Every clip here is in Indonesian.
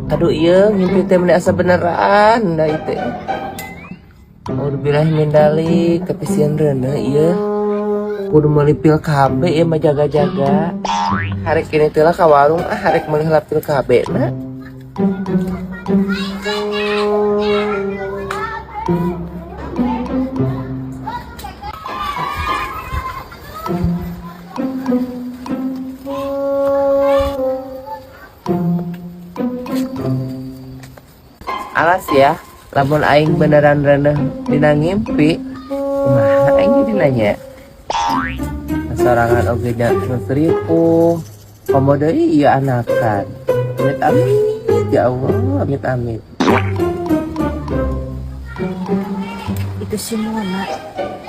Aduh iya, ngimpi teh meni asa beneran da itu. Auzubillahi min dalik, tapi sian reuneu ieu. Kudu meuli pil KB ieu mah jaga-jaga. Harek kini teh lah ka warung harek meuli heula pil KB na. Alas ya, lamun aing beneran reneh dina ngimpi, kumaha aing jadi nanya. Sorangan oge nya seripu, komodo iya anakan. Amit amit, ya Allah, amit amit. Itu si Mona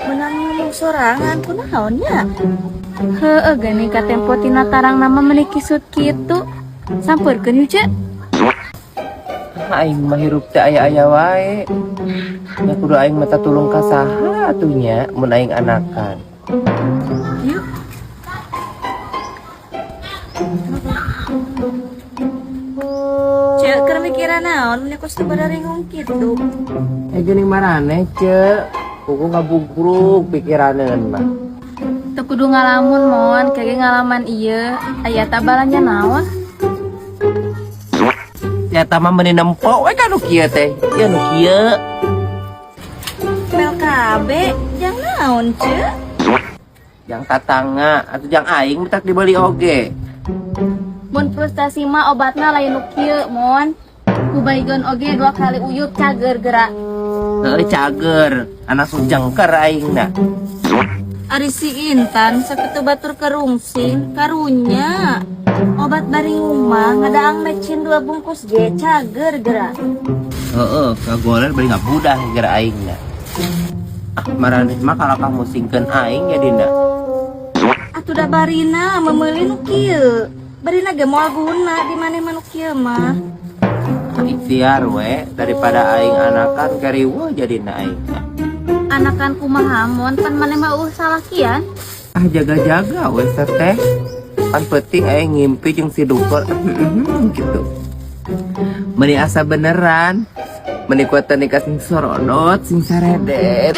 menang ngomong sorangan kunaonnya. Heueuh geuning ka tempo tina tarang nama meniki sut kitu. Sampeurkeun yeuh, Cek. Aing mah hirup teh aya-aya wae. Ya kudu aing mata tulung ka saha atunya mun aing anakan. Yuk. Cek keur mikiran naon nya kos teu bararingung kitu. Geuning maraneh, Cek. Kuku ngabugrug pikiraneun mah. Teu kudu ngalamun mon, kage ngalaman ieu. Aya tabalannya naon? Nyata mah meni nempo we ka nu kieu teh. Ya nu kieu. Pel KB jang naon, Cek? Yang tatangga atau yang aing tak dibeli oge. Mun frustasi mah obatna lain nu kieu, mon. Ku baygon oge 2 kali uyup cager gerak. Heuh cager, anak sujengker aingna. Ari si Intan sakitu batur kerungsing karunya. Obat bari rumah ngadaang mecin 2 bungkus ge cager gerak. Heeh, kagoler bari ngabudah geura aingna. Ah, maraneh mah kalau kamu singkeun aing ya Dinda. Atuh da barina memeuli nu kieu. Barina ge moal guna di maneh mah nu kieu mah. Ikhtiar we daripada aing anakan kariweuh jadina aingna. Anakan kumaha mon pan maneh mah salah kian. Ah jaga-jaga we teh. Pan penting aing ngimpi jeung si Dukor gitu. Meni asa beneran. Meni kuatan nikah sing sorodot sing saredet.